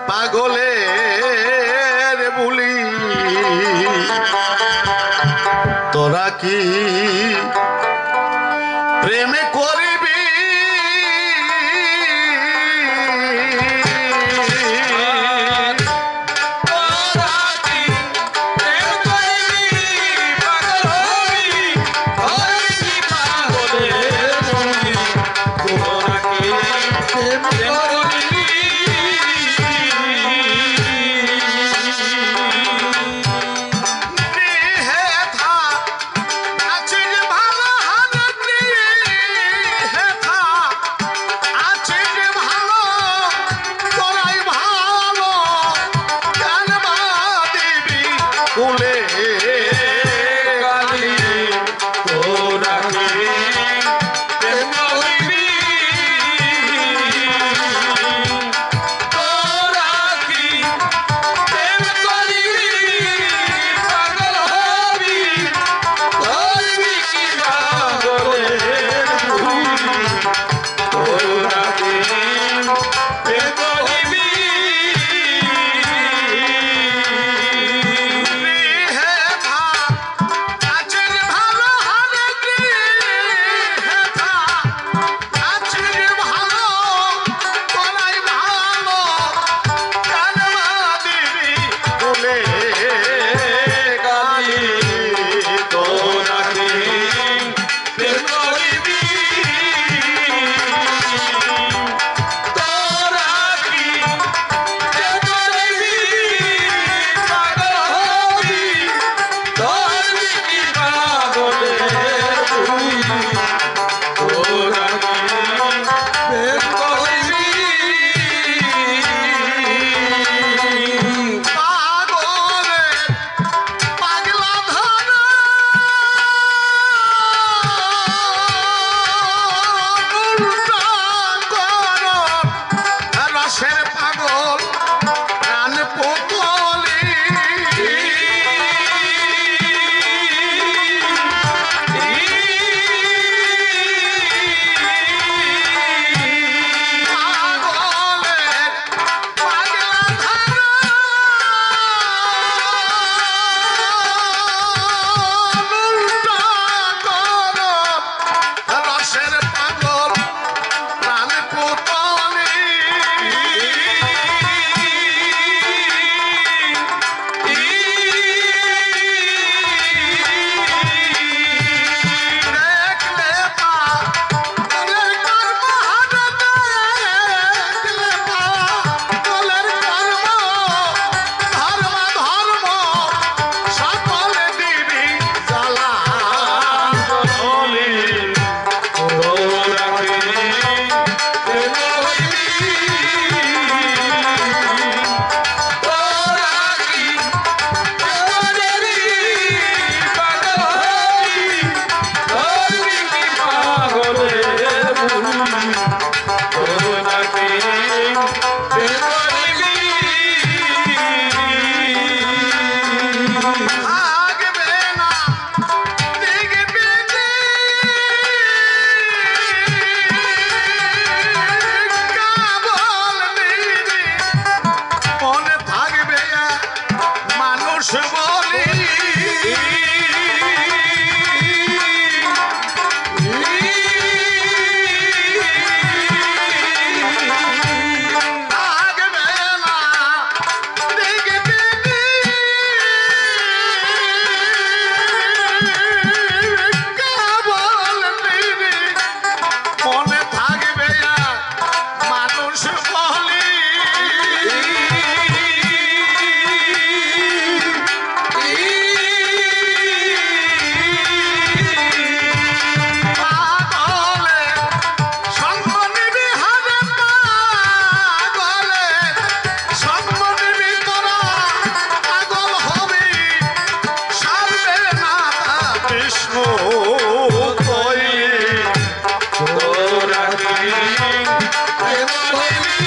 পাগলের বুলি তোরা কি প্রেমে করবি I কইলি তোরা কি প্রেম কইলি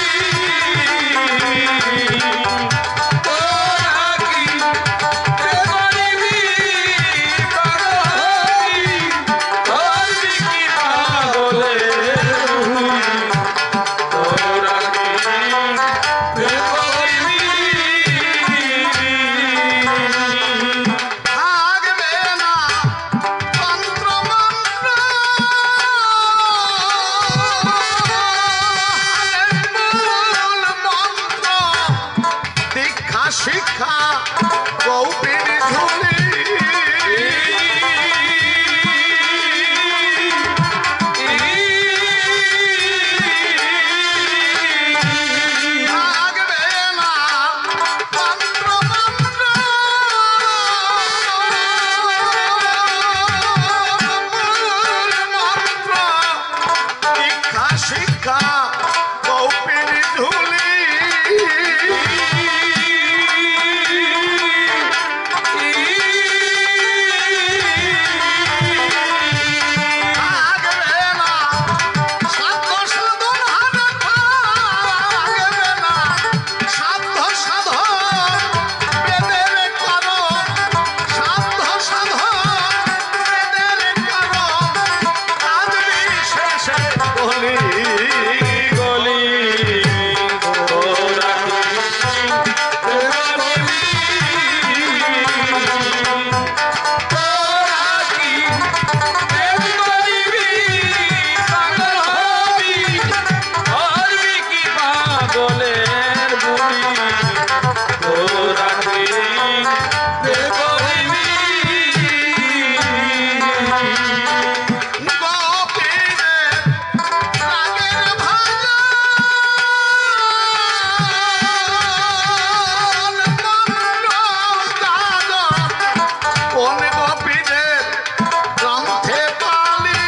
তোরা কি প্রেম কইলি পাগলি কি পাগলে তোরা কি প্রেম কইলি থাকবে না তন্ত্র মন্ত্র মূল মন্ত্র দীক্ষা শিক্ষা কৌপির ধুলি থাকবে না তন্ত্র মন্ত্র মূল মন্ত্র দীক্ষা শিক্ষা কৌপির ধুলি থাকবে না সাধ্য সাধন হারে থাকবে না সাধ্য সাধন বেদের করো সাধ্য সাধন বেদের করো আজ বিশেষে গলি গলি তোরা কি প্রেম করিবি পাগল হবি হরবি কি পাগলের বুড়ি তোরা কি প্রেম করিবি গোপীদের রাগের ভাজন কোন গোপীদের গ্রন্থে পালি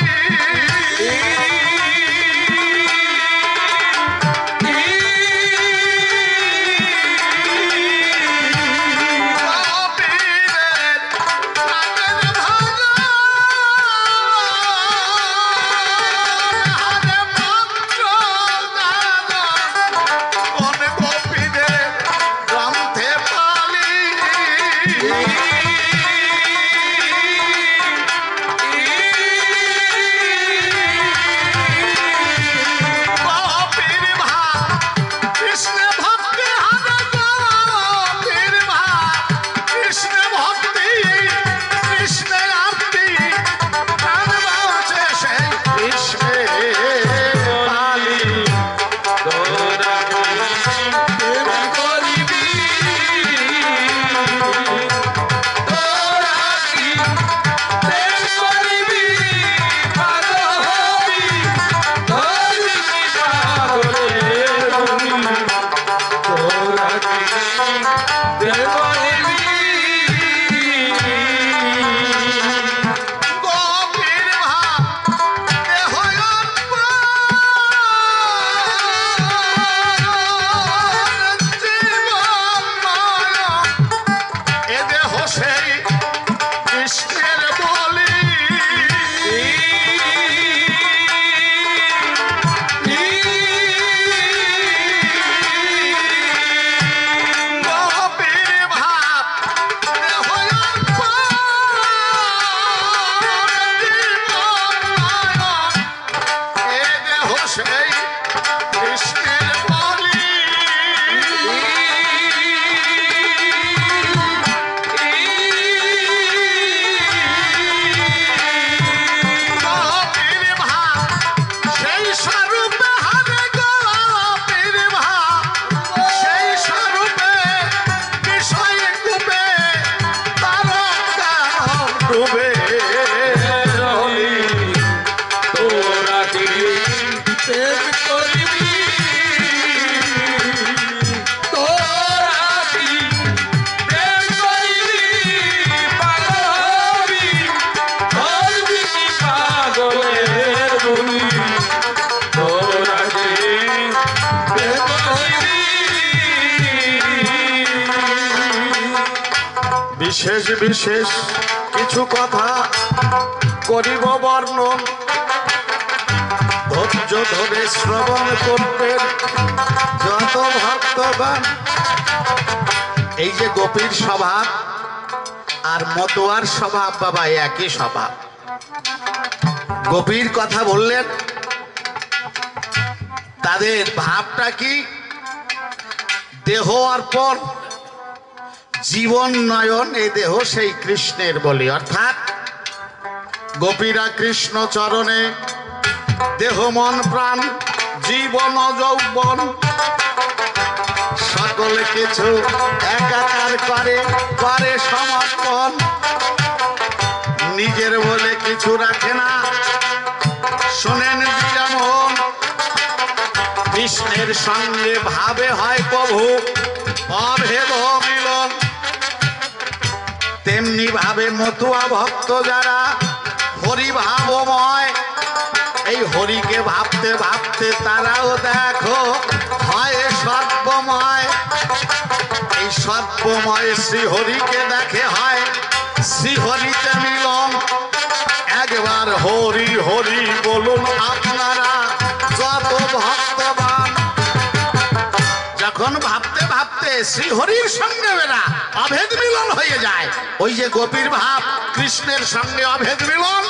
গোপীদের রাগের ভাজন হারে মন্ত্র কোন গোপীদের গ্রন্থে পালি গোপীর ভাব কৃষ্ণ ভক্তি হারে গোপীর ভাব কৃষ্ণ ভক্তি কৃষ্ণ আরতি প্রাণ বাঁচে সেই কৃষ্ণে পালি তোরা কি প্রেম করিবি তোরা কি প্রেম করিবি পাগল হবি হরবি কি পাগলের বুড়ি তোরা কি প্রেম করিবি গোপীর ভাব দেহ জীবন এ দেহ সেই কৃষ্ণের বলি গোপীর ভাব দেহ জীবন এ দেহ সেই কৃষ্ণের বলি গোপীর ভাব সেই স্বরূপে হারে গোপীর ভাব সেই স্বরূপে বিষয় কূপে তারকা ডুবে রলি তোরা কি প্রেম করিবি তোরা কি প্রেম করিবি পাগল হবি হরবি কি পাগলের বুড়ি তোরা কি প্রেম করিবি বিশেষ বিশেষ কিছু কথা করিব বর্ণন, ধৈর্য ধরে শ্রবণ করবেন যত ভক্তগণ। এই যে গোপীর স্বভাব আর মতুয়ার স্বভাব বাবা একই স্বভাব। গোপীর কথা বললেন, তাদের ভাবটা কি? দেহ অর্পণ, জীবন নয়ন। এই দেহ সেই কৃষ্ণের বলি, অর্থাৎ গোপীরা কৃষ্ণ চরণে দেহ মন প্রাণ জীবন যৌবন সকল কিছু একাকার করে করে সমর্পণ। নিজের বলে কিছু রাখে না, শোনেন যেমন কৃষ্ণের সঙ্গে ভাবে হয় প্রভু অভেদ মিলন, তেমনি ভাবে মতুয়া ভক্ত যারা হরি ভাবময়, এই হরিকে ভাবতে ভাবতে তারাও দেখো হয় সর্বময়। এই সর্বময় শ্রীহরিকে দেখে হয় শ্রীহরিতে মিলন। একবার হরি হরি বলুন আপনারা যত ভক্তবান। যখন ভাবতে ভাবতে শ্রীহরির সঙ্গে বেরা অভেদ মিলন হয়ে যায়, ওই যে গোপীর ভাব কৃষ্ণের সঙ্গে অভেদ মিলন,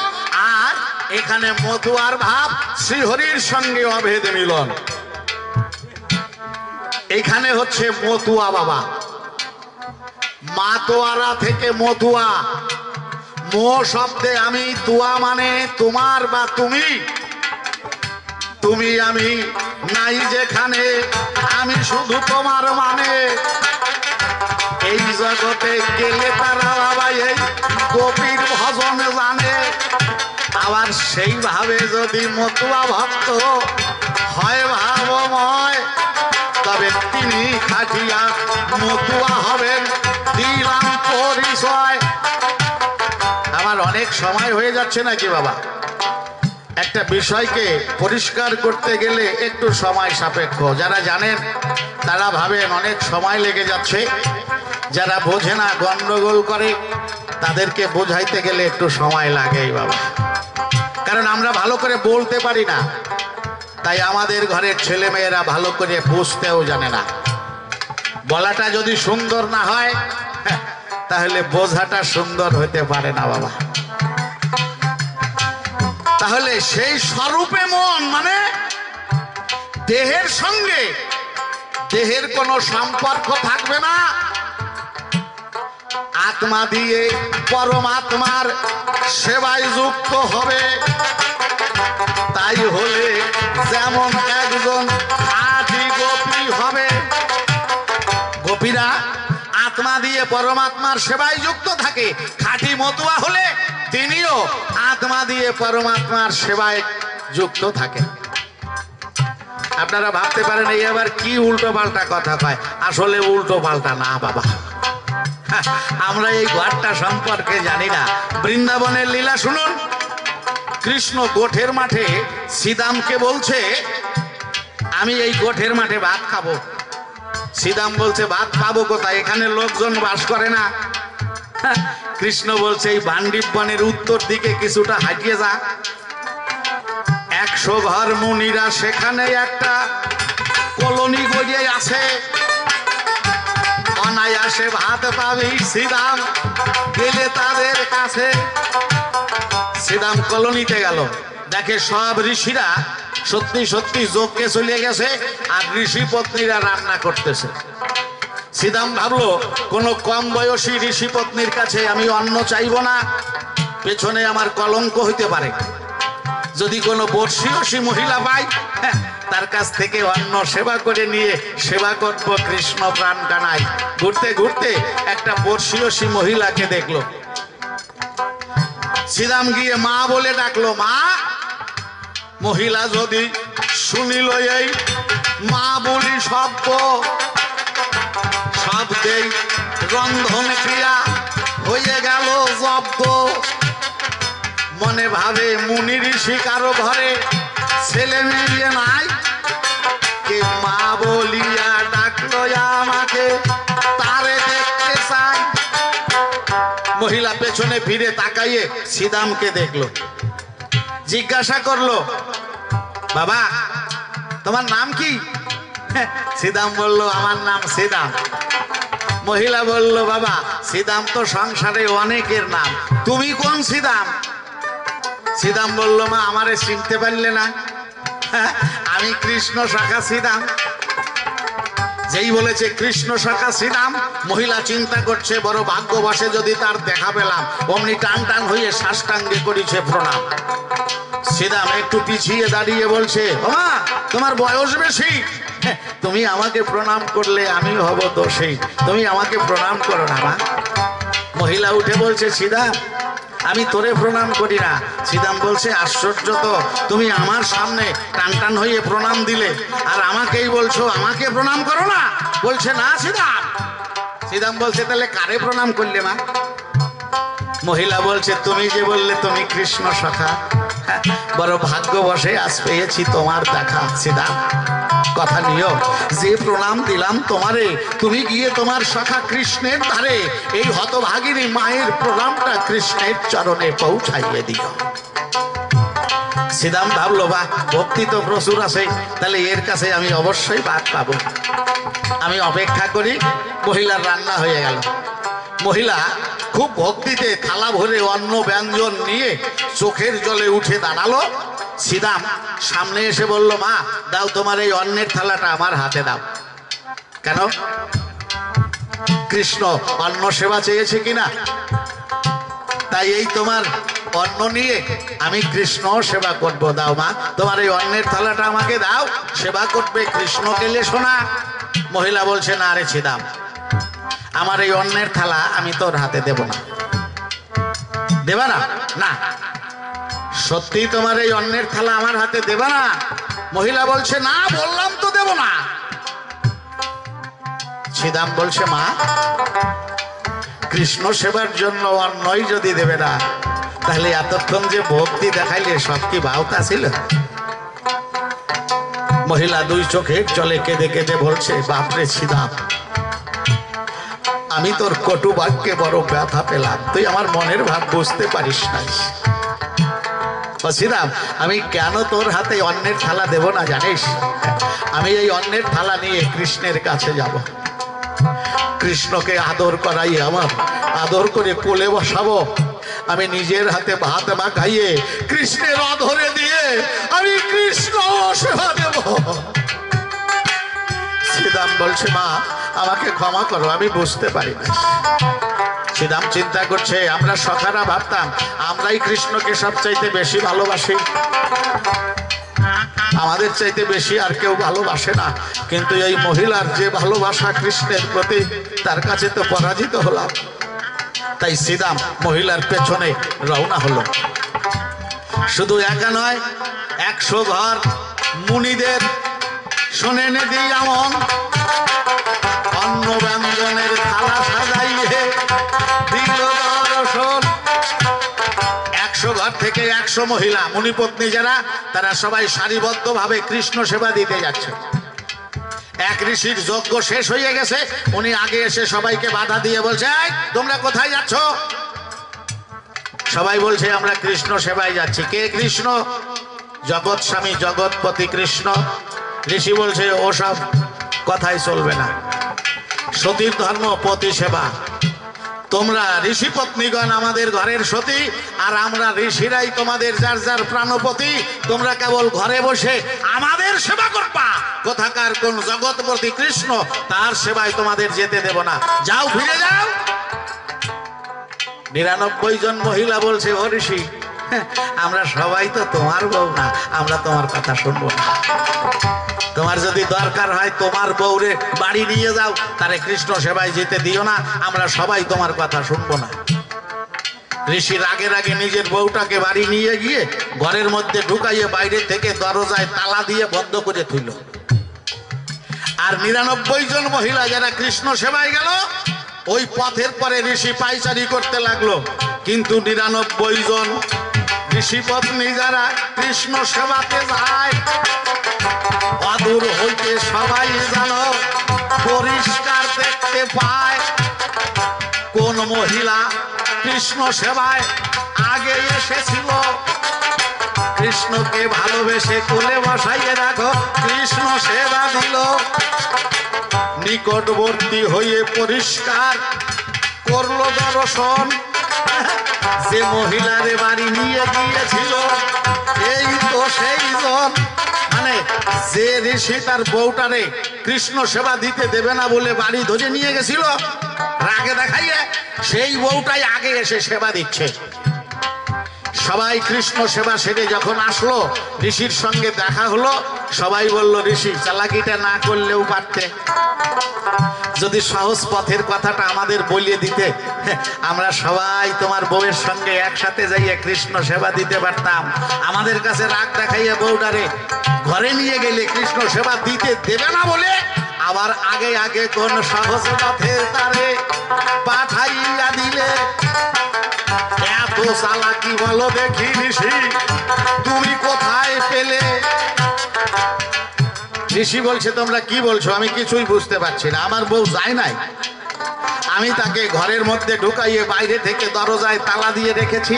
আর এখানে মতুয়ার ভাব শ্রীহরির সঙ্গে অভেদ মিলন। এখানে হচ্ছে মতুয়া বাবা, মাতোয়ারা থেকে মতুয়া। মো শব্দে আমি, তুয়া মানে তোমার বা তুমি, তুমি আমি নাই যেখানে, আমি শুধু তোমার মানে। এই জগতে গেলে তারা বাবা এই গোপীর ভজন জানে। আবার সেইভাবে যদি মতুয়া ভক্ত হয় ভাবময়, তবে তিনি খাটিয়া মতুয়া হবেন, দিলাম পরিচয়। আমার অনেক সময় হয়ে যাচ্ছে নাকি বাবা? একটা বিষয়কে পরিষ্কার করতে গেলে একটু সময় সাপেক্ষ। যারা জানেন তারা ভাবেন অনেক সময় লেগে যাচ্ছে, যারা বোঝে না গন্ডগোল করে তাদেরকে বোঝাইতে গেলে একটু সময় লাগেই বাবা। কারণ আমরা ভালো করে বলতে পারি না, তাই আমাদের ঘরের ছেলে মেয়েরা ভালো করে বুঝতেও জানে না। বলাটা যদি সুন্দর না হয় তাহলে বোঝাটা সুন্দর হতে পারে না বাবা। তাহলে সেই স্বরূপে মন মানে দেহের সঙ্গে দেহের কোনো সম্পর্ক থাকবে না, আত্মা দিয়ে পরমাত্মার সেবায় যুক্ত হবে। তাই হলে যেমন একজন খাঁটি গোপী হবে। গোপীরা আত্মা দিয়ে পরমাত্মার সেবায় যুক্ত থাকে, খাঁটি মতুয়া হলে তিনিও আত্মা দিয়ে পরমাত্মার সেবায় যুক্ত থাকে। আপনারা ভাবতে পারেন এই আবার কি উল্টো পাল্টা কথা কয়, আসলে উল্টো পাল্টা না বাবা। আমরা এই ঘরটা সম্পর্কে জানি না। বৃন্দাবনের লীলা শুনুন। কৃষ্ণ গোঠের মাঠে শ্রীদামকে বলছে আমি এই গোঠের মাঠে ভাত খাবো। শ্রীদাম বলছে ভাত পাবো কোথায়, এখানে লোকজন বাস করে না। কৃষ্ণ বলছে এই বান্ডিপ বনের উত্তর দিকে কিছুটা হাঁটিয়ে যা, 100 ঘর মুনিরা সেখানে একটা কলোনি গড়িয়ে আছে, অনায়াসে ভাত পাবি শ্রীদাম গেলে তাদের কাছে। শ্রীদাম কলোনিতে গেল, দেখে সব ঋষিরা সত্যি সত্যি যজ্ঞে চলে গেছে আর ঋষি পত্নীরা রান্না করতেছে। শ্রীদাম ভাবলো কোনো কম বয়সী ঋষি পত্নীর কাছে আমি অন্ন চাইব না, পেছনে আমার কলঙ্ক হইতে পারে। যদি কোনো বর্ষীয়সী মহিলা পাই তার কাছ থেকে অন্ন সেবা করে নিয়ে সেবা করব কৃষ্ণ প্রাণ কানাই। ঘুরতে ঘুরতে একটা বর্ষীয়সী মহিলাকে দেখলো। শ্রীদাম গিয়ে মা বলে ডাকলো, মা। মহিলা যদি শুনিল এই মা বলি শব্দ, শব্দেই রন্ধন ক্রিয়া হয়ে গেল জব্দ। মনে ভাবে মুনি ঋষি কারো ঘরে ছেলে মেয়ে নাই, কে মা বলিয়া ডাকলো আমাকে তারে দেখতে চাই। মহিলা পেছনে ফিরে তাকাইয়ে শ্রীদামকে দেখলো, জিজ্ঞাসা করলো, বাবা তোমার নাম কি? শ্রীদাম বলল, আমার নাম শ্রীদাম। মহিলা বলল, বাবা শ্রীদাম তো সংসারে অনেকের নাম, তুমি কোন শ্রীদাম? শ্রীদাম বলল, মা আমারে চিনতে পারলে না? আমি কৃষ্ণ শাখা শ্রীদাম। যেই বলেছে কৃষ্ণ শাখা শ্রীদাম, মহিলা চিন্তা করছে বড় ভাগ্যবশে যদি তার দেখা পেলাম। অমনি টান টান হয়ে সাষ্টাঙ্গে করেছে প্রণাম। শ্রীদাম একটু পিছিয়ে দাঁড়িয়ে বলছে, মা তোমার বয়স বেশি, তুমি আমাকে প্রণাম করলে আমি হব দোষী, তুমি আমাকে প্রণাম করো না মা। মহিলা উঠে বলছে, শ্রীদাম আমি তোরে প্রণাম করি না। শ্রীদাম বলছে, আশ্চর্য তো, তুমি আমার সামনে টান টান হয়ে প্রণাম দিলে আর আমাকেই বলছো আমাকে প্রণাম করো না? বলছে, না শ্রীদাম। শ্রীদাম বলছে, তাহলে কারে প্রণাম করলে মা? মহিলা বলছে, তুমি যে বললে তুমি কৃষ্ণ সখা, বড় ভাগ্যবশে আজ পেয়েছি তোমার দেখা। শ্রীদাম কথা নিও, যে প্রণাম দিলাম তোমারে, তুমি গিয়ে তোমার সখা কৃষ্ণের ধারে এই হতভাগিনী মায়ের প্রণামটা কৃষ্ণের চরণে পৌঁছাইয়ে দিও। শ্রীদাম ভাবলো, বা ভক্তি তো প্রচুর আছে, তাহলে এর কাছে আমি অবশ্যই বাদ পাবো। আমি অপেক্ষা করি। মহিলার রান্না হয়ে গেল। মহিলা খুব ভক্তিতে থালা ভরে অন্ন ব্যঞ্জন নিয়ে চোখের জলে উঠে দাঁড়ালো। শ্রীদাম সামনে এসে বলল, মা দাও তোমার এই অন্নের থালাটা আমার হাতে দাও। কেন? কৃষ্ণ অন্ন সেবা চেয়েছে কিনা, তাই এই তোমার অন্ন নিয়ে আমি কৃষ্ণ সেবা করবো। দাও মা তোমার এই অন্নের থালাটা আমাকে দাও, সেবা করবে কৃষ্ণকে লেশো না। মহিলা বলছে, না রে শ্রীদাম, আমার এই অন্নের থালা আমি তোর হাতে দেব না। দেবা না? না সত্যি তোমার এই অন্নের থালা আমার হাতে দেবা না? মহিলা বলছে, না বললাম তো দেব না। শ্রীদাম বলছে, মা কৃষ্ণ সেবার জন্য অন্নই যদি দেবে না, তাহলে এতক্ষণ যে ভক্তি দেখাইলে সব কি বাউতা ছিল? মহিলা দুই চোখের জলে কেঁদে কেঁদে বলছে, বাপরে শ্রীদাম, আমি তোর কটু বাক্যে বড় ব্যথা পেলাম, তুই আমার মনের ভাব বুঝতে পারিস নাই। শ্রীদাম আমি কেন তোর হাতে অন্নের থালা দেব না জানিস? আমি এই অন্নের থালা নিয়ে কৃষ্ণের কাছে যাব, কৃষ্ণকে আদর করাই, আমার আদর করে কোলে বসাবো, আমি নিজের হাতে ভাত মাখাইয়ে কৃষ্ণের অধরে দিয়ে আমি কৃষ্ণ সেবা দেব। শ্রীদাম বলছে, মা আমাকে ক্ষমা করো, আমি বুঝতে পারি না। শ্রীদাম চিন্তা করছে, আমরা সখারা ভাবতাম আমরাই কৃষ্ণকে সবচাইতে বেশি ভালোবাসি, আমাদের চাইতে বেশি আর কেউ ভালোবাসে না, কিন্তু এই মহিলার যে ভালোবাসা কৃষ্ণের প্রতি, তার কাছে তো পরাজিত হলাম। তাই শ্রীদাম মহিলার পেছনে রওনা হলো। শুধু একা নয়, 100 ঘর মুনিদের শোনেন দিই আমন, অন্ন ব্যঞ্জনের থালা সাজাইয়ে দিল দর্শন। 100 ঘর থেকে 100 মহিলা মুনিপত্নী যারা, তারা সবাই সারিবদ্ধভাবে কৃষ্ণ সেবা দিতে যাচ্ছে। এক ঋষির যজ্ঞ শেষ হয়ে গেছে, উনি আগে এসে সবাইকে বাধা দিয়ে বলছে, এই তোমরা কোথায় যাচ্ছ? সবাই বলছে, আমরা কৃষ্ণ সেবায় যাচ্ছি। কে কৃষ্ণ? জগৎ স্বামী জগৎপতি কৃষ্ণ। ঋষি বলছে, ওসব কথাই চলবে না, সতীর ধর্ম পতি সেবা। তোমরা ঋষি পত্নীগণ আমাদের ঘরের সতী, আর আমরা ঋষিরাই তোমাদের যার যার প্রাণপতি। তোমরা কেবল ঘরে বসে আমাদের সেবা করবা, কোথাকার কোন জগৎপতি কৃষ্ণ, তার সেবায় তোমাদের যেতে দেব না, যাও ফিরে যাও। 99 জন মহিলা বলছে, ও ঋষি, আমরা সবাই তো তোমার বউ না, আমরা তোমার কথা শুনবো না। তোমার যদি দরকার হয় তোমার বউরে বাড়ি নিয়ে যাও, তারে কৃষ্ণ সেবায় যেতে দিও না, আমরা সবাই তোমার কথা শুনবো না। ঋষি রাগে রাগে নিজের বউটাকে বাড়ি নিয়ে গিয়ে ঘরের মধ্যে ঢুকাইয়ে বাইরে থেকে দরজায় তালা দিয়ে বন্ধ করে তুলল। আর 99 জন মহিলা যারা কৃষ্ণ সেবায় গেল, ওই পথের পরে ঋষি পাইচারি করতে লাগলো। কিন্তু 99 জন ঋষি পত্নী যারা কৃষ্ণ সেবাতে যায়, অদূর হইতে সবাই জানো পরিষ্কার দেখতে পায় কোন মহিলা কৃষ্ণ সেবায় আগে এসেছিল। কৃষ্ণকে ভালোবেসে কোলে বসাইয়ে রাখো, কৃষ্ণ সেবা দিল। নিকটবর্তী হয়ে পরিষ্কার করলো দর্শন, যে মহিলারে বাড়ি নিয়ে গিয়েছিল এই তো সেই জন। মানে যে ঋষি তার বউটারে কৃষ্ণ সেবা দিতে দেবে না বলে বাড়ি ধরে নিয়ে গেছিল, রাগে দেখাইয়ে সেই বউটাই আগে এসে সেবা দিচ্ছে। সবাই কৃষ্ণ সেবা সেরে যখন আসলো, ঋষির সঙ্গে দেখা হলো। সবাই বলল, ঋষি চালাকিটা না করলেও পারতে, যদি সহজ পথের কথাটা আমাদের বলিয়ে দিতে, আমরা সবাই তোমার বউয়ের সঙ্গে একসাথে যাইয়ে কৃষ্ণ সেবা দিতে পারতাম। আমাদের কাছে রাগ দেখাইয়া বউটারে ঘরে নিয়ে গেলে কৃষ্ণ সেবা দিতে দেবে না বলে আবার আগে আগে কোন সহজ পথের তারে পাঠাইয়া দিলে। এত চালাকি বলো দেখি ঋষি তুমি কোথায় পেলে? ঋষি বলছে, তোমরা কি বলছো? আমি কিছুই বুঝতে পারছি না। আমার বউ যায় নাই, আমি তাকে ঘরের মধ্যে ঢুকাইয়ে বাইরে থেকে দরজায় তালা দিয়ে রেখেছি।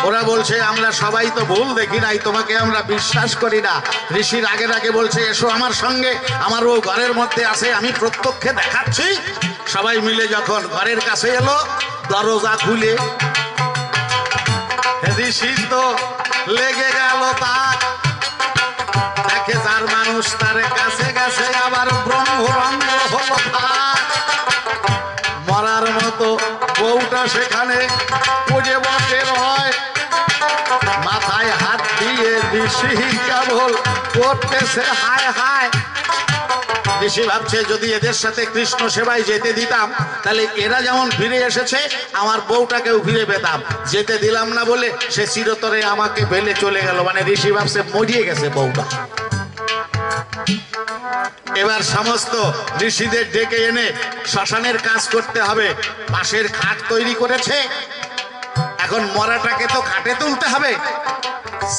ওরা বলছে আমরা সবাই তো ভুল দেখি নাই, তোমাকে আমরা বিশ্বাস করি না। ঋষির আগের আগে বলছে, এসো আমার সঙ্গে, আমার বউ ঘরের মধ্যে আছে, আমি প্রত্যক্ষে দেখাচ্ছি। সবাই মিলে যখন ঘরের কাছে এলো, দরজা খুলে ঋষি তো লেগে গেল তাক। দেখে যার মানুষ তার কাছে কাছে আবার ব্রহ্মরঙ্গ হলো তাক। মরার মতো বউটা সেখানে পুজে বসে হয়, মাথায় হাত দিয়ে ঋষি কেবল করতেছে হায় হায়। ঋষি ভাবছে, যদি এদের সাথে কৃষ্ণ সেবায় যেতে দিতাম তাহলে এরা যেমন ফিরে এসেছে আমার বউটাকেও ফিরে পেতাম। যেতে দিলাম না বলে সে চিরতরে আমাকে ফেলে চলে গেল। মানে ঋষি ভাবছে মরিয়ে গেছে বউটা। এবার সমস্ত ঋষিদের ডেকে এনে শ্মশানের কাজ করতে হবে। বাঁশের খাট তৈরি করেছে, এখন মরাটাকে তো খাটে তুলতে হবে।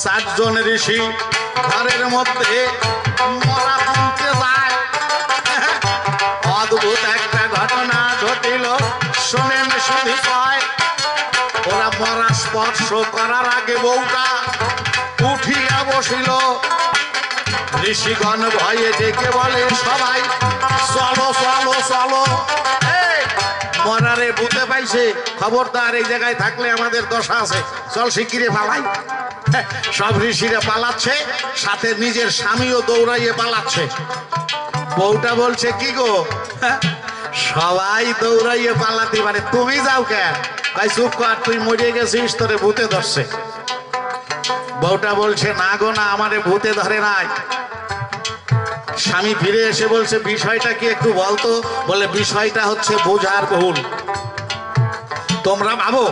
7 জন ঋষি ঘরের মধ্যে মরা তুলতে যায়। অদ্ভুত একটা ঘটনা ঘটিল, শোনেন শুধু কয়। ওরা মরা স্পর্শ করার আগে বউটা উঠিয়া বসিল। ঋষিগণ ভয়ে ডেকে বলে, সবাই চলো চলো চলো। মরারে বুঝতে পাইছে, খবরদার এই জায়গায় থাকলে আমাদের দশা আছে, চল শিগগিরে পালাই। সব ঋষিরা পালাচ্ছে, সাথে নিজের স্বামীও দৌড়াইয়ে পালাচ্ছে। বউটা বলছে, কি গো সবাই দৌড়াইয়ে পালাতে পারে, তুমি যাও কেন? ভাই চুপ কর, তুই মরে গেছিস, তোরে ভূতে ধরছে। বউটা বলছে, না গো না, আমারে ভূতে ধরে নাই। স্বামী ফিরে এসে বলছে, বিষয়টা কি একটু বলতো? বলে, বিষয়টা হচ্ছে বোঝার ভুল। তোমরা ভাবো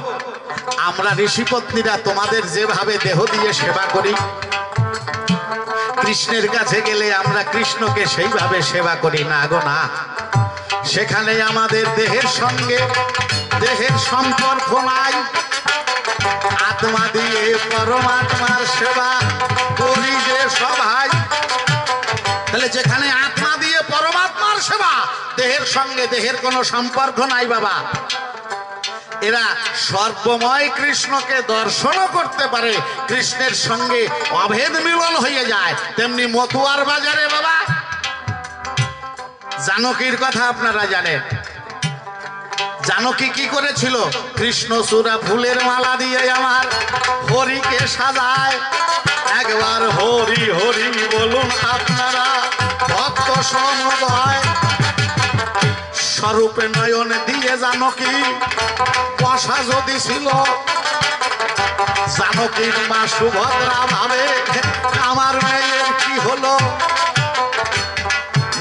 আমরা ঋষিপত্নীরা তোমাদের যেভাবে দেহ দিয়ে সেবা করি, কৃষ্ণের কাছে গেলে আমরা কৃষ্ণকে সেইভাবে সেবা করি না গো না। সেখানে আমাদের দেহের সঙ্গে দেহের সম্পর্ক নাই। আত্মা দিয়ে পরমাত্মার সেবা করি যে সবাই। তাহলে যেখানে আত্মা দিয়ে পরমাত্মার সেবা, দেহের সঙ্গে দেহের কোনো সম্পর্ক নাই বাবা। এরা সর্বময় কৃষ্ণকে দর্শনও করতে পারে, কৃষ্ণের সঙ্গে অভেদ মিলন হয়ে যায়। তেমনি মতুয়ার বাজারে বাবা জানকীর কথা আপনারা জানেন। জানকী কি করেছিল? কৃষ্ণ চূড়া ফুলের মালা দিয়ে আমার হরিকে সাজায়। একবার হরি হরি বলুন আপনারা, ভক্ত সমুদয়। স্বরূপে নয়ন দিয়ে জানকী বসা যদি ছিল, জানকীর মা সুভদ্রা ভাবে আমার মেয়ের কি হলো।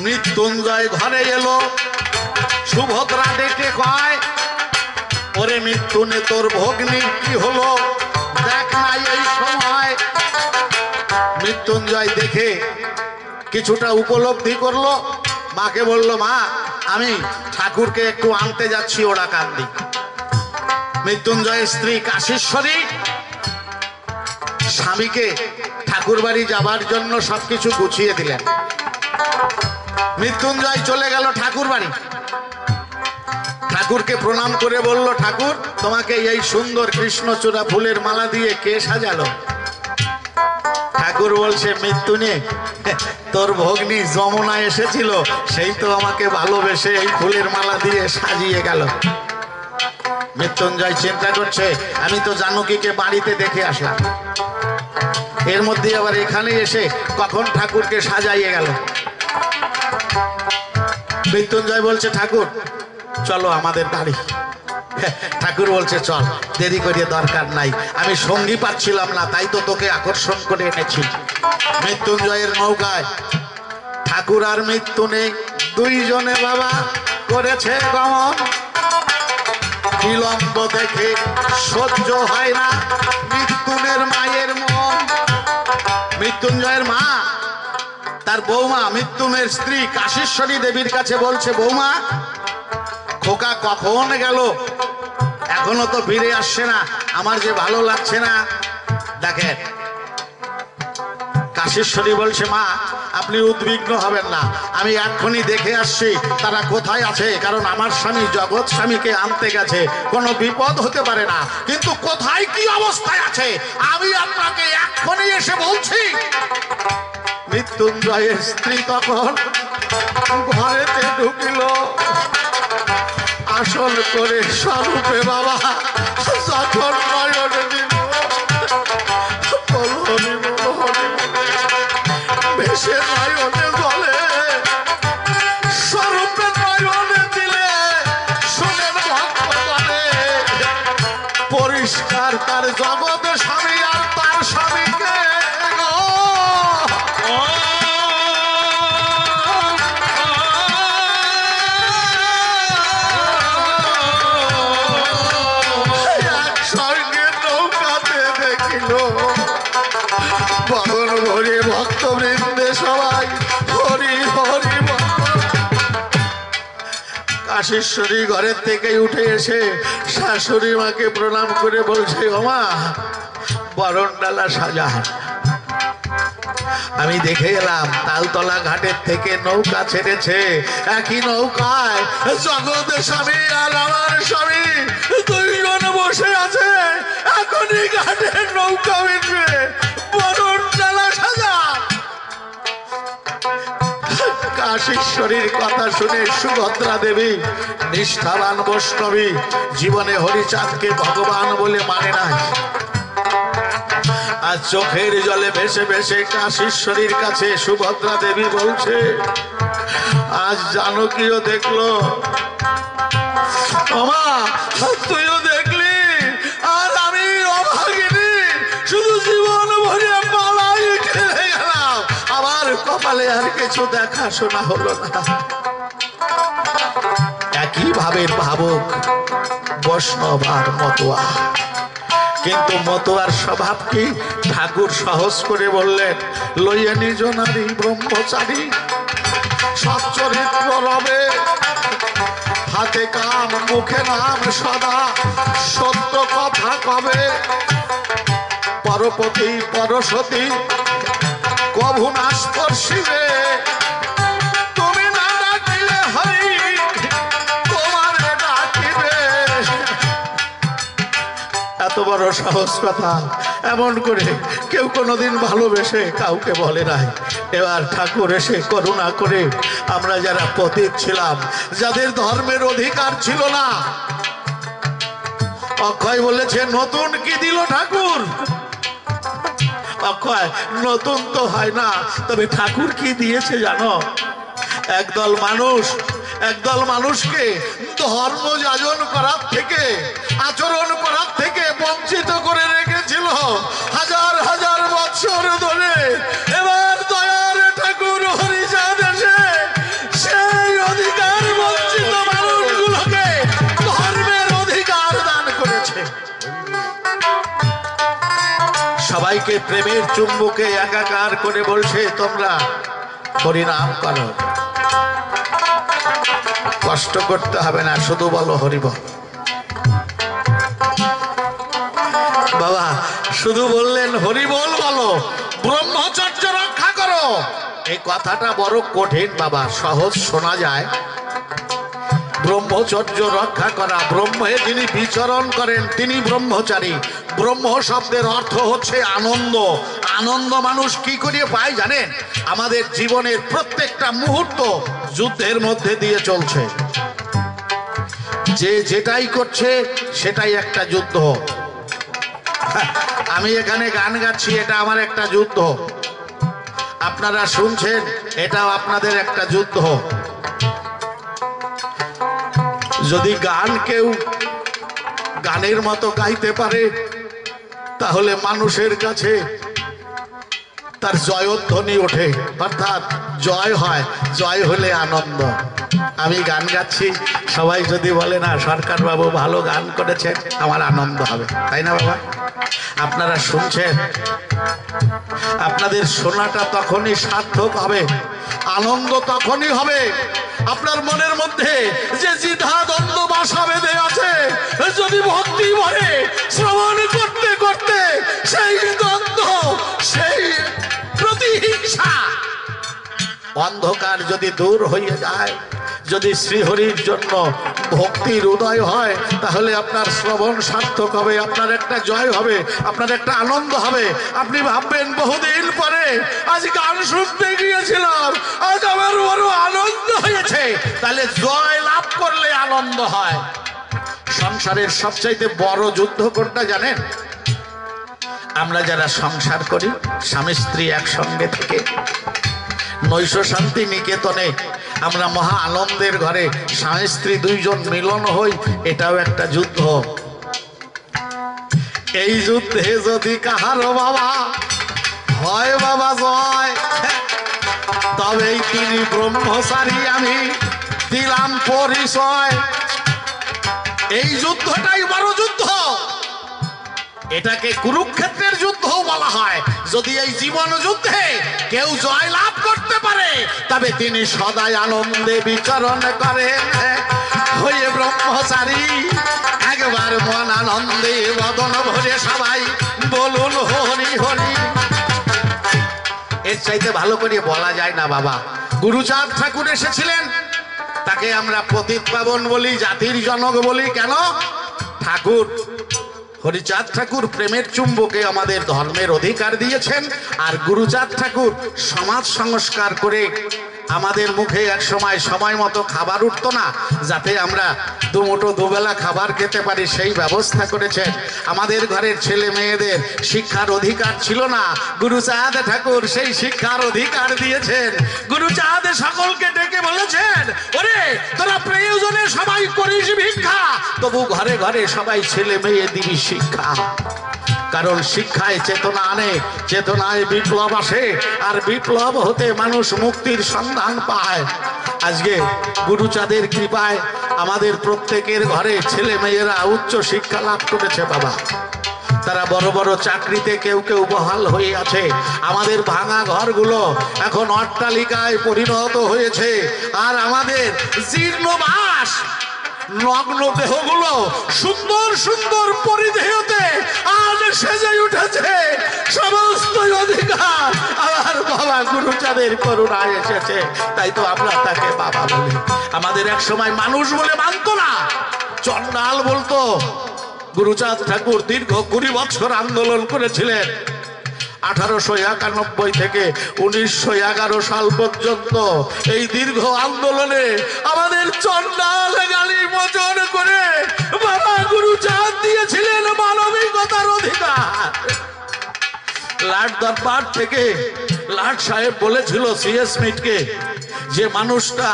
মৃত্যুঞ্জয় ঘরে এলো, সুভদ্রা ডেকে কয়, ওরে মৃত্যুনে তোর ভগ্নি কি হলো, দেখ নাই এই সময়। মৃত্যুঞ্জয় দেখে কিছুটা উপলব্ধি করলো, মাকে বলল, মা আমি ঠাকুরকে একটু আনতে যাচ্ছি, ওরা কান্দি। মৃত্যুঞ্জয়ের স্ত্রী কাশীশ্বরী স্বামীকে ঠাকুর বাড়ি যাবার জন্য সবকিছু গুছিয়ে দিলেন। মৃত্যুঞ্জয় চলে গেল ঠাকুর বাড়ি। ঠাকুরকে প্রণাম করে বলল, ঠাকুর তোমাকে এই সুন্দর কৃষ্ণচূড়া ফুলের মালা দিয়ে কে সাজালো? ঠাকুর বলছে, মৃত্যু নেই, তোর ভগ্নী যমুনা এসেছিল, সেই তো আমাকে ভালোবেসে এই ফুলের মালা দিয়ে সাজিয়ে গেল। মৃত্যুঞ্জয় চিন্তা করছে, আমি তো জানকীকে বাড়িতে দেখে আসলাম, এর মধ্যে আবার এখানে এসে কখন ঠাকুরকে সাজাইয়ে গেল। মৃত্যুঞ্জয় বলছে, ঠাকুর চলো আমাদের বাড়ি। ঠাকুর বলছে, চল, দেরি করিয়ে দরকার নাই, আমি সঙ্গী পাচ্ছিলাম না, তাই তো তোকে আকর্ষণ করে এনেছি। মৃত্যুঞ্জয়ের নৌকায় ঠাকুর আর মৃত্যু নেই, দুইজনে বাবা করেছে গমন। বিলম্ব দেখে সহ্য হয় না মৃত্যুনের মায়ের মন। মৃত্যুঞ্জয়ের মা তার বৌমা মৃত্যুনের স্ত্রী কাশীশ্বরী দেবীর কাছে বলছে, বৌমা খোকা কখন গেল, এখনো তো ফিরে আসছে না, আমার যে ভালো লাগছে না। দেখেন কাশীশ্বরী বলছে, মা আপনি উদ্বিগ্ন হবেন না, আমি এক্ষুনি দেখে আসছি তারা কোথায় আছে, কারণ আমার স্বামী জগৎ স্বামীকে আনতে গেছে, কোনো বিপদ হতে পারে না, কিন্তু কোথায় কি অবস্থায় আছে আমি আপনাকে এক্ষুনি এসে বলছি। মৃত্যুঞ্জয়ের স্ত্রী তখন ঘরেতে ঢুকিল, আসল করে স্বরূপে বাবা যখন নয়নে দিল, ভেসে নয়নে জলে, স্বরূপে নয়নে দিলে শোনেন ভক্তগণে, পরিষ্কার তার জগৎ স্বামী আর তার স্বামীকে বগন ভরে ভক্তবৃন্দে সবাই হরি হরি। কাশীশ্বরী ঘরের থেকে উঠে এসে শাশুড়ি মাকে প্রণাম করে বলছে, ওমা বরণ ডালা সাজা। আমি দেখে এলাম তালতলা ঘাটের থেকে নৌকা ছেড়েছে, একই নৌকায় জগৎ স্বামী আর আমার স্বামী দুইজন বসে আছে, এখনই ঘাটের নৌকা মিটবে, বরণ ডালা সাজা। কাশীশ্বরীর কথা শুনে সুভদ্রা দেবী নিষ্ঠাবান বৈষ্ণবী, জীবনে হরিচাঁদকে ভগবান বলে মানে নাই, আর চোখের জলে ভেসে ভেসে কাশীশ্বরীর কাছে সুভদ্রা দেবী বলছে, আজ জানকীও দেখলো, আমা তুইও দেখলি, আর আমি অভাগিনী শুধু জীবন ভরে পালাই খেলে গেলাম, আমার কপালে আর কিছু দেখাশোনা হলো না। একই ভাবের ভাবক বৈষ্ণব আর মতুয়া, কিন্তু মতুয়ার স্বভাব কি? ঠাকুর সহজ করে বললেন, লইয়া নিজ নারী ব্রহ্মচারী, সচ্চরিত্র রবে, হাতে কাম মুখে নাম সদা, সত্য কথা কবে, পরপতি পরসতী কভু না স্পর্শিবে, তুমি না ডাকিলে হরি তোমারে ডাকিবে। এত বড় সহজ কথা এমন করে কেউ কোনোদিন ভালোবেসে কাউকে বলে নাই। এবার ঠাকুর এসে করুণা করে আমরা যারা পতিত ছিলাম, যাদের ধর্মের অধিকার ছিল না, অক্ষয় বলেছে নতুন কি দিল ঠাকুর? অক্ষয় নতুন তো হয় না, তবে ঠাকুর কি দিয়েছে জানো? একদল মানুষকে ধর্ম যাজন করার থেকে, আচরণ করার থেকে বঞ্চিত করে রেখেছিল হাজার হাজার বছর ধরে। এবার দয়ার ঠাকুর হরিচাঁদ এসে সেই অধিকার বঞ্চিত মানুষগুলোকে ধর্মের অধিকার দান করেছে। সবাইকে প্রেমের চুম্বকে একাকার করে বলছে, তোমরা হরিনাম করো, কষ্ট করতে হবে না, শুধু বলো হরিবল। বাবা শুধু বললেন হরিবল বলো, ব্রহ্মচর্য রক্ষা করো। এই কথাটা বড় কঠিন বাবা, সহজ শোনা যায়, ব্রহ্মচর্য রক্ষা করা। ব্রহ্মে যিনি বিচরণ করেন তিনি ব্রহ্মচারী। ব্রহ্ম শব্দের অর্থ হচ্ছে আনন্দ। আনন্দ মানুষ কি করে পায় জানেন? আমাদের জীবনের প্রত্যেকটা মুহূর্ত যুদ্ধের মধ্যে দিয়ে চলছে। যে যেটাই করছে সেটাই একটা যুদ্ধ। আমি এখানে গান গাচ্ছি, এটা আমার একটা যুদ্ধ। আপনারা শুনছেন, এটাও আপনাদের একটা যুদ্ধ। যদি গান কেউ গানের মতো গাইতে পারে তাহলে মানুষের কাছে তার জয়ধ্বনি ওঠে, অর্থাৎ জয় হয়। জয় হলে আনন্দ। আমি গান গাচ্ছি, সবাই যদি বলে না সরকার বাবু ভালো গান করেছেন, আমার আনন্দ হবে, তাই না বাবা? আপনারা শুনছেন, আপনাদের শোনাটা তখনই সার্থক হবে, আনন্দ তখনই হবে। আপনার মনের মধ্যে যে দ্বিধা দ্বন্দ্ব বাসা বেঁধে আছে, যদি ভক্তি ভরে শ্রবণ করতে করতে সেই দ্বন্দ্ব, সেই প্রতিহিংসা, অন্ধকার যদি দূর হয়ে যায়, যদি শ্রীহরির জন্য ভক্তির উদয় হয়, তাহলে আপনার শ্রবণ সার্থক হবে, আপনার একটা জয় হবে, আপনার একটা আনন্দ হবে। আপনি ভাববেন বহুদিন পরে আজ গান শুনতে গিয়েছিলাম, আজ আমার বড় আনন্দ হয়েছে। তাহলে জয় লাভ করলে আনন্দ হয়। সংসারের সবচাইতে বড় যুদ্ধ কোনটা জানেন? আমরা যারা সংসার করি, স্বামী স্ত্রী একসঙ্গে থেকে নৈশ শান্তি নিকেতনে আমরা মহা আনন্দের ঘরে স্বামী স্ত্রী দুইজন মিলন হই, এটাও একটা যুদ্ধ। এই যুদ্ধে যদি কাহারো বাবা হয় বাবা জয়, তবেই তিনি ব্রহ্মচারী, আমি দিলাম পরিচয়। এই যুদ্ধটাই বড় যুদ্ধ। এটাকে কুরুক্ষেত্রের যুদ্ধ বলা হয়। যদি এই জীবন যুদ্ধে কেউ জয় লাভ করতে পারে, তবে তিনি সদাই আনন্দে বিচরণ করেন হয়ে ব্রহ্মচারী। একবার মন আনন্দে বদন ভরে সবাই বলুন হরি হরি। এর চাইতে ভালো করে বলা যায় না বাবা। গুরুচাঁদ ঠাকুর এসেছিলেন, তাকে আমরা পতিত পাবন বলি, জাতির জনক বলি। কেন? ঠাকুর হরিচাঁদ ঠাকুর প্রেমের চুম্বকে আমাদের ধর্মের অধিকার দিয়েছেন, আর গুরুচাঁদ ঠাকুর সমাজ সংস্কার করে আমাদের মুখে এক সময় মতো খাবার উঠতো না, যাতে আমরা দুমুঠো দুবেলা খাবার খেতে পারি, সেই ব্যবস্থা করেছেন। আমাদের ঘরের ছেলে মেয়েদের শিক্ষার অধিকার ছিল না, গুরুচাঁদ ঠাকুর সেই শিক্ষার অধিকার দিয়েছেন। গুরুচাঁদ সকলকে ডেকে বলেছেন, ওরে তোরা প্রয়োজনে সবাই করিস ভিক্ষা, তবু ঘরে ঘরে সবাই ছেলে মেয়ে দিবি শিক্ষা। কারণ শিক্ষায় চেতনা আনে, চেতনায় বিপ্লব আসে, আর বিপ্লব হতে মানুষ মুক্তির সন্ধান পায়। আজকে গুরুচাঁদের কৃপায় আমাদের প্রত্যেকের ঘরে ছেলে মেয়েরা উচ্চ শিক্ষা লাভ করেছে বাবা। তারা বড় বড় চাকরিতে কেউ কেউ বহাল হয়ে আছে। আমাদের ভাঙা ঘরগুলো এখন অট্টালিকায় পরিণত হয়েছে, আর আমাদের জীর্ণ বাস নগ্ন দেহগুলো সুন্দর সুন্দর পরিধেয়তে আজ সেজে উঠেছে। সমস্ত অধিকার আমার বাবা গুরুচাঁদের করুণায় এসেছে, তাই তো আমরা তাকে বাবা বলি। আমাদের এক সময় মানুষ বলে মানতো না, চন্ডাল বলতো। গুরুচাঁদ ঠাকুর দীর্ঘ 20 বছর আন্দোলন করেছিলেন। 1891 থেকে 1911 সাল পর্যন্ত এই দীর্ঘ আন্দোলনে আমাদের চন্ডাল গালি মোচন করে বাবা গুরুচাঁদ দিয়েছিলেন মানবিকতার অধিকার। লাট দরবার থেকে লাট সাহেব বলেছিল সিএস মিটকে, যে মানুষটা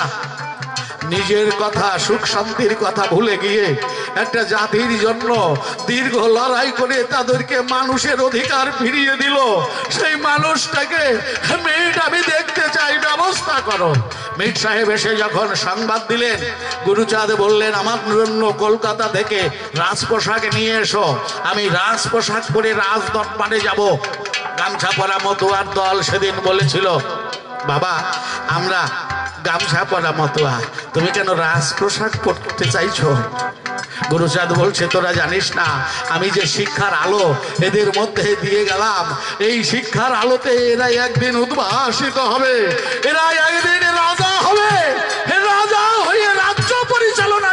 নিজের কথা, সুখ শান্তির কথা ভুলে গিয়ে একটা জাতির জন্য দীর্ঘ লড়াই করে তাদেরকে মানুষের অধিকার ফিরিয়ে দিল, সেই মানুষটাকে মিট আমি দেখতে চাই, ব্যবস্থা করো। মিট সাহেব এসে যখন সংবাদ দিলেন, গুরুচাঁদ বললেন, আমার জন্য কলকাতা থেকে রাজ পোশাক নিয়ে এসো, আমি রাজ পোশাক পরে রাজ দরবারে যাব। গামছা পরা মতুয়ার দল সেদিন বলেছিল, বাবা আমরা গামছা পরা মতুয়া, তুমি কেন রাজ পোশাক পরতে চাইছো? গুরুচাঁদ বলছে, তোরা জানিস না আমি যে শিক্ষার আলো এদের মধ্যে দিয়ে গেলাম, এই শিক্ষার আলোতে এরা একদিন উদ্ভাসিত হবে, এরা একদিন রাজা হবে, রাজা হয়ে রাজ্য পরিচালনা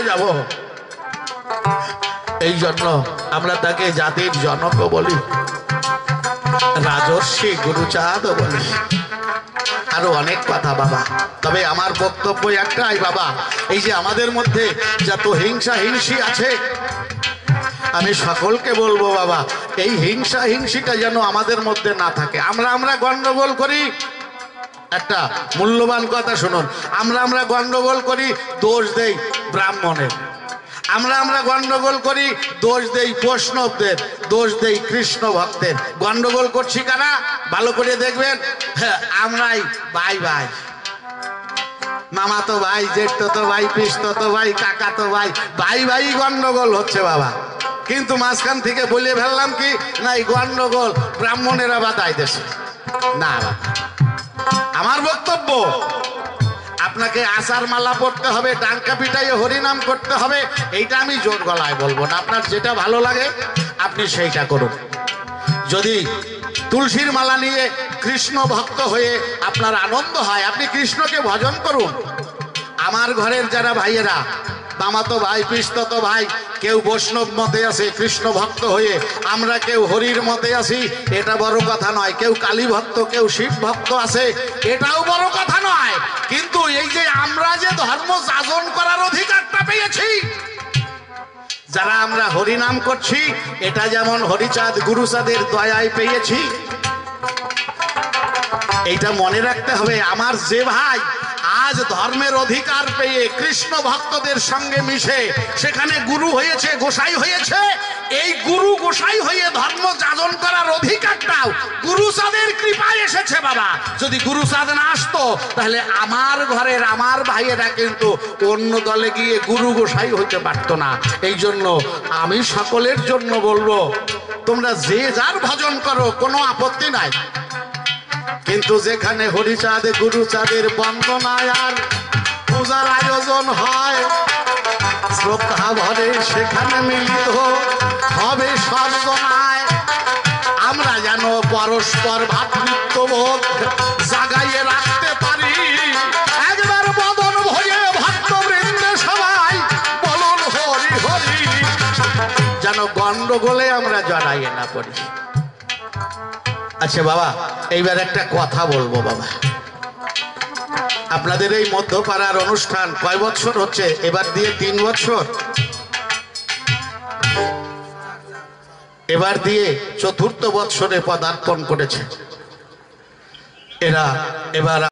যাব। এই জন্য আমরা তাকে জাতির জনক বলি, রাজর্ষি গুরুচাঁদ বলি, আরো অনেক কথা বাবা। তবে আমার বক্তব্য একটাই বাবা, এই যে আমাদের মধ্যে যত হিংসা হিংসি আছে, আমি সকলকে বলবো বাবা, এই হিংসা হিংসিটা যেন আমাদের মধ্যে না থাকে। আমরা গন্ডগোল করি, একটা মূল্যবান কথা শুনুন, আমরা গন্ডগোল করি, দোষ দেই ব্রাহ্মণের, আমরা গন্ডগোল করি, দোষ দেই বৈষ্ণবদের, দোষ দেই কৃষ্ণ ভক্তের। গন্ডগোল করছি কারা? ভালো করে দেখবেন, হ্যাঁ, আমরাই ভাই ভাই, মামা তো ভাই, জেঠ তো ভাই, পিস তো ভাই, কাকা তো ভাই, ভাই ভাই গন্ডগোল হচ্ছে বাবা। কিন্তু মাঝখান থেকে বলে ফেললাম কি না, এই গন্ডগোল ব্রাহ্মণেরা বাধাই দেশে না। আমার বক্তব্য, আপনাকে আচার মালা পড়তে হবে, ডাঙ্কা পিটাইয়ে হরিনাম করতে হবে, এইটা আমি জোর গলায় বলবো না। আপনার যেটা ভালো লাগে আপনি সেইটা করুন। যদি তুলসীর মালা নিয়ে কৃষ্ণ ভক্ত হয়ে আপনার আনন্দ হয়, আপনি কৃষ্ণকে ভজন করুন। আমার ঘরের যারা ভাইয়েরা, মামাতো ভাই, পিস্ততো ভাই, কেউ বৈষ্ণব মতে আছে কৃষ্ণ ভক্ত হয়ে, আমরা কেউ হরির মতে আছি, এটা বড় কথা নয়। কেউ কালী ভক্ত, কেউ শিব ভক্ত আছে, এটাও বড় কথা নয়। কিন্তু এই যে আমরা যে ধর্ম যাজন করার অধিকারটা পেয়েছি, যারা আমরা হরিনাম করছি, এটা যেমন হরিচাঁদ গুরুচাঁদের দয়ায় পেয়েছি, এইটা মনে রাখতে হবে। আমার যে ভাই আজ ধর্মের অধিকার পেয়ে কৃষ্ণ ভক্তদের সঙ্গে মিশে সেখানে গুরু হয়েছে, গোসাই হয়েছে, এই গুরু গোসাই হয়ে ধর্ম যাজন করার অধিকারটাও গুরুচাঁদের কৃপায় এসেছে বাবা। যদি গুরুচাঁদ না আসতো তাহলে আমার ঘরের আমার ভাইয়েরা কিন্তু অন্য দলে গিয়ে গুরু গোসাই হইতে পারতো না। এই জন্য আমি সকলের জন্য বলবো, তোমরা যে যার ভজন করো, কোনো আপত্তি নাই, কিন্তু যেখানে হরিচাঁদ গুরুচাঁদের বন্দনায় আর পূজার আয়োজন হয়, শ্রদ্ধা ভরে সেখানে মিলিত হবে সর্বনায়। আমরা যেন পরস্পর ভ্রাতৃত্ববোধ জাগাইয়ে রাখতে পারি। একবার বদন ভরে ভক্তবৃন্দে সবাই বলুন হরি হরি, যেন গন্ডগোলে আমরা জড়াইয়ে না পড়ি। আচ্ছা বাবা, এইবার একটা কথা বলবো বাবা, আপনাদের এই মধ্যপাড়ার অনুষ্ঠান কয় বছর হচ্ছে? এবার দিয়ে 3 বছর, এবার দিয়ে 4র্থ বৎসরে পদার্পণ করেছে এরা। এবার